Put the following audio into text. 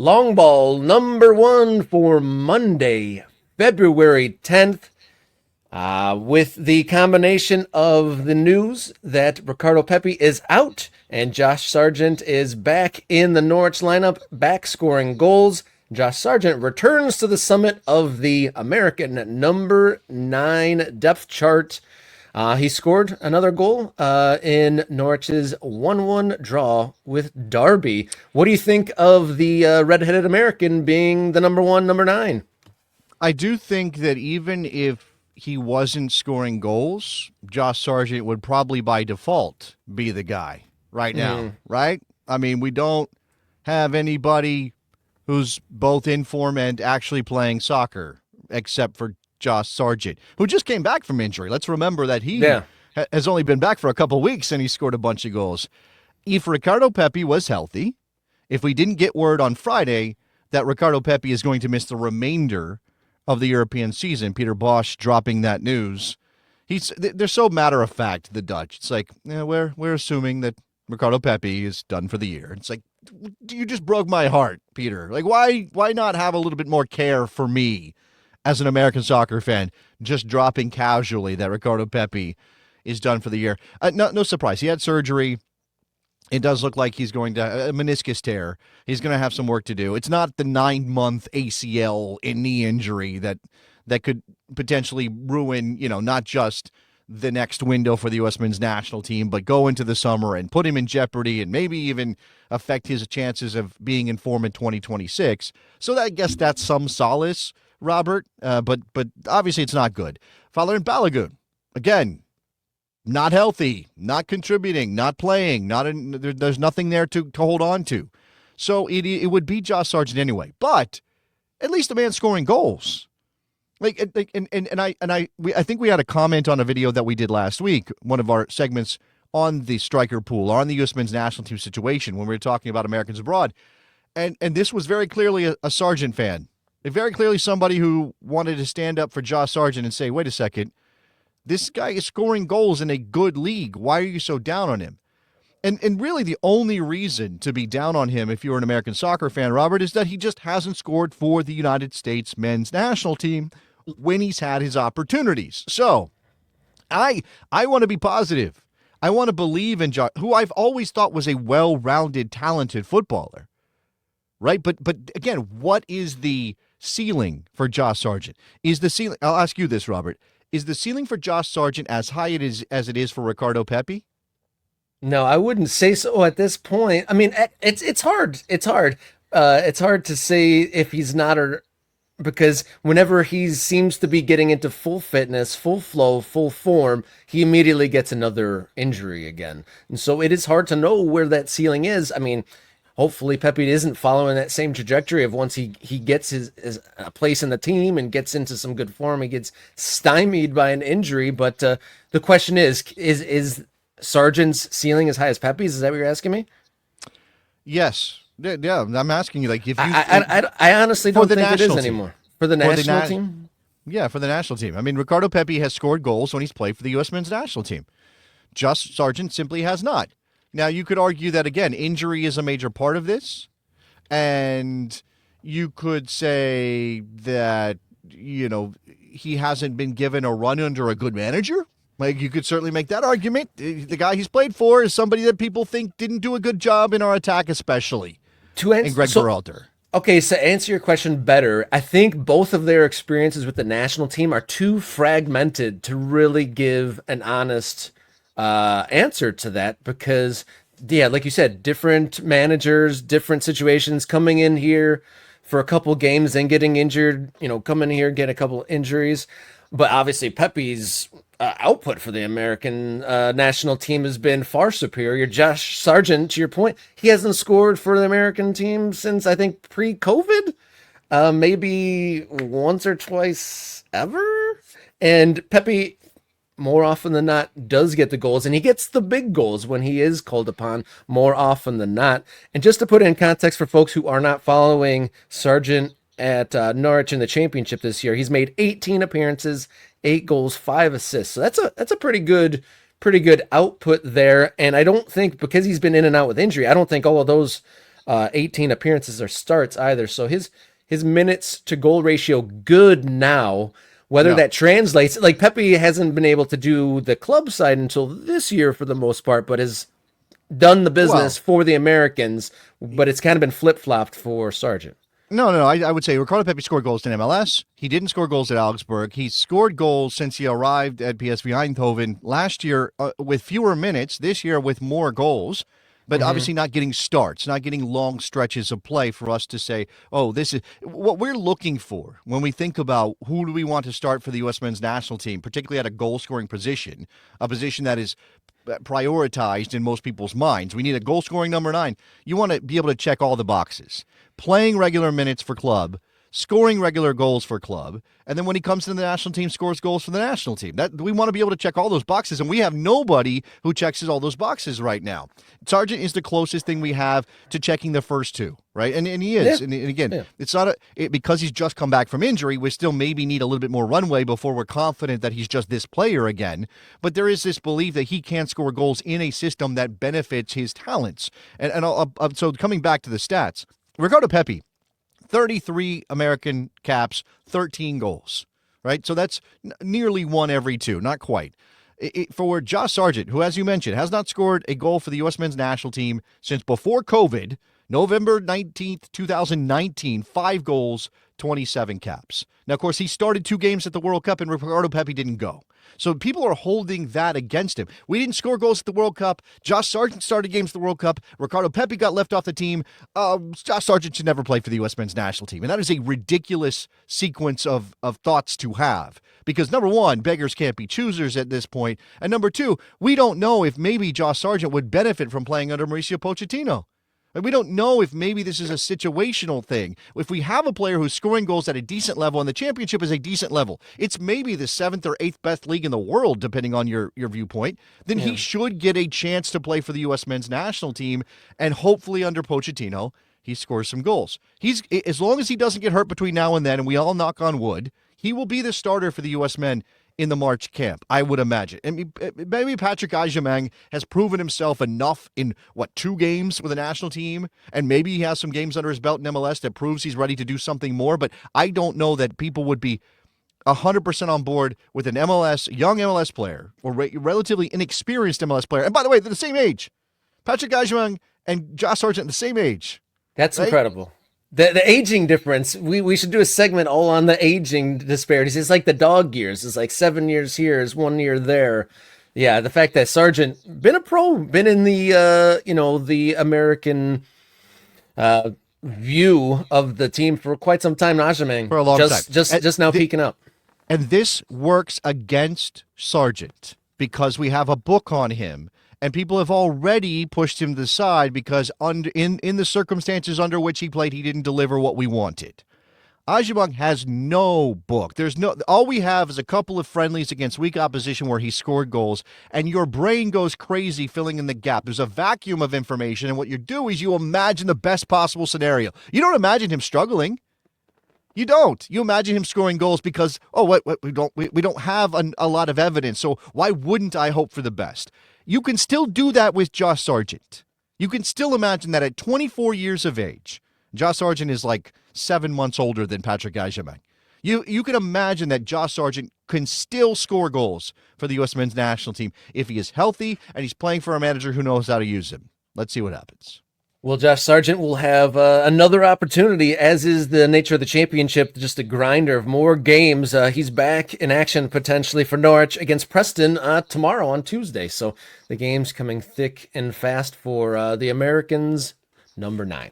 Long ball number one for Monday, February 10th. With the combination of the news that Ricardo Pepi is out and Josh Sargent is back in the Norwich lineup, back scoring goals. Josh Sargent returns to the summit of the American number 9 depth chart. He scored another goal in Norwich's 1-1 draw with Derby. What do you think of the red-headed American being the number 9? I do think that even if he wasn't scoring goals, Josh Sargent would probably by default be the guy right now, right? I mean, we don't have anybody who's both in form and actually playing soccer except for Josh Sargent, who just came back from injury. Let's remember that he has only been back for a couple weeks and he scored a bunch of goals. If Ricardo Pepi was healthy, if we didn't get word on Friday that Ricardo Pepi is going to miss the remainder of the European season, Peter Bosz dropping that news, they're so matter of fact, the Dutch. It's like, we're assuming that Ricardo Pepi is done for the year. It's like, you just broke my heart, Peter. Like, why not have a little bit more care for me as an American soccer fan, just dropping casually that Ricardo Pepi is done for the year? No surprise. He had surgery. It does look like he's going to a meniscus tear. He's going to have some work to do. It's not the 9-month ACL in knee injury that could potentially ruin, not just the next window for the U.S. men's national team, but go into the summer and put him in jeopardy and maybe even affect his chances of being in form in 2026. So I guess that's some solace, Robert. But obviously it's not good. Folarin Balogun, again, not healthy, not contributing, not playing, there's nothing there to hold on to. So it would be Josh Sargent anyway. But at least the man's scoring goals. I think we had a comment on a video that we did last week, one of our segments on the striker pool, on the U.S. men's national team situation when we were talking about Americans abroad. And this was very clearly a Sargent fan. Very clearly somebody who wanted to stand up for Josh Sargent and say, wait a second, this guy is scoring goals in a good league. Why are you so down on him? And really the only reason to be down on him if you're an American soccer fan, Robert, is that he just hasn't scored for the United States men's national team when he's had his opportunities. So I want to be positive. I want to believe in Josh, who I've always thought was a well-rounded, talented footballer. Right? But again, what is the ceiling for Josh Sargent? I'll ask you this, Robert. Is the ceiling for Josh Sargent as high as it is for Ricardo Pepi? No, I wouldn't say so at this point. I mean, it's hard. It's hard. It's hard to say if he's not, or because whenever he seems to be getting into full fitness, full flow, full form, he immediately gets another injury again. And so it is hard to know where that ceiling is. I mean, hopefully Pepi isn't following that same trajectory of once he gets his place in the team and gets into some good form, he gets stymied by an injury. But the question is Sargent's ceiling as high as Pepi's? Is that what you're asking me? Yes. Yeah, I'm asking you, like, if you... I honestly don't think it is anymore. For the national team? Yeah, for the national team. I mean, Ricardo Pepi has scored goals when he's played for the U.S. men's national team. Josh Sargent simply has not. Now, you could argue that, again, injury is a major part of this, and you could say that, he hasn't been given a run under a good manager. Like, you could certainly make that argument. The guy he's played for is somebody that people think didn't do a good job in our attack, especially, in Gregg Berhalter. Okay, so answer your question better. I think both of their experiences with the national team are too fragmented to really give an honest answer to that, because like you said, different managers, different situations, coming in here for a couple games and getting injured, coming here, get a couple injuries. But obviously Pepi's output for the American national team has been far superior. Josh Sargent, to your point, he hasn't scored for the American team since, I think, pre-COVID, maybe once or twice ever. And Pepi, more often than not, does get the goals, and he gets the big goals when he is called upon more often than not. And just to put it in context for folks who are not following Sargent at Norwich in the championship this year, he's made 18 appearances, 8 goals, 5 assists. So that's a pretty good output there. And I don't think, because he's been in and out with injury, I don't think all of those 18 appearances or starts either. So his minutes to goal ratio good now. Whether that translates, like Pepi hasn't been able to do the club side until this year for the most part, but has done the business for the Americans. But it's kind of been flip flopped for Sargent. No, I would say Ricardo Pepi scored goals in MLS. He didn't score goals at Augsburg. He's scored goals since he arrived at PSV Eindhoven last year with fewer minutes, this year with more goals, but obviously not getting starts, not getting long stretches of play for us to say, oh, this is what we're looking for when we think about who do we want to start for the U.S. men's national team, particularly at a goal-scoring position, a position that is prioritized in most people's minds. We need a goal-scoring number 9. You want to be able to check all the boxes. Playing regular minutes for club, scoring regular goals for club, and then when he comes to the national team, scores goals for the national team. That we want to be able to check all those boxes, and we have nobody who checks all those boxes right now. Sargent is the closest thing we have to checking the first two, right? And he is. Yeah. And again, it's not because he's just come back from injury, we still maybe need a little bit more runway before we're confident that he's just this player again. But there is this belief that he can score goals in a system that benefits his talents. So coming back to the stats, Ricardo Pepi, 33 American caps, 13 goals, right? So that's nearly 1 every 2, not quite. For Josh Sargent, who, as you mentioned, has not scored a goal for the U.S. men's national team since before COVID, November 19th, 2019, 5 goals, 27 caps. Now, of course, he started 2 games at the World Cup, and Ricardo Pepi didn't go. So people are holding that against him. We didn't score goals at the World Cup. Josh Sargent started games at the World Cup. Ricardo Pepi got left off the team. Josh Sargent should never play for the U.S. men's national team. And that is a ridiculous sequence of thoughts to have. Because, number 1, beggars can't be choosers at this point. And number 2, we don't know if maybe Josh Sargent would benefit from playing under Mauricio Pochettino. And we don't know if maybe this is a situational thing. If we have a player who's scoring goals at a decent level, and the championship is a decent level, it's maybe the 7th or 8th best league in the world, depending on your viewpoint, then he should get a chance to play for the U.S. men's national team, and hopefully under Pochettino, he scores some goals. As long as he doesn't get hurt between now and then, and we all knock on wood, he will be the starter for the U.S. men in the March camp, I would imagine. And maybe Patrick Agyemang has proven himself enough in, 2 games with the national team, and maybe he has some games under his belt in MLS that proves he's ready to do something more, but I don't know that people would be 100% on board with an young MLS player, or relatively inexperienced MLS player. And by the way, they're the same age. Patrick Agyemang and Josh Sargent the same age. That's right? Incredible. The aging difference, we should do a segment all on the aging disparities. It's like the dog years. It's like 7 years here is 1 year there. Yeah, the fact that Sargent been a pro, been in the the American view of the team for quite some time. Agyemang for a long time, just now peaking up. And this works against Sargent because we have a book on him. And people have already pushed him to the side because in the circumstances under which he played, he didn't deliver what we wanted. Agyemang has no book. All we have is a couple of friendlies against weak opposition where he scored goals, and your brain goes crazy filling in the gap. There's a vacuum of information, and what you do is you imagine the best possible scenario. You don't imagine him struggling. You don't. You imagine him scoring goals because, we don't have a lot of evidence, so why wouldn't I hope for the best? You can still do that with Josh Sargent. You can still imagine that at 24 years of age, Josh Sargent is like 7 months older than Patrick Agyemang. You can imagine that Josh Sargent can still score goals for the U.S. men's national team if he is healthy and he's playing for a manager who knows how to use him. Let's see what happens. Well, Josh Sargent will have another opportunity, as is the nature of the championship, just a grinder of more games. He's back in action potentially for Norwich against Preston tomorrow on Tuesday. So the game's coming thick and fast for the Americans, number 9.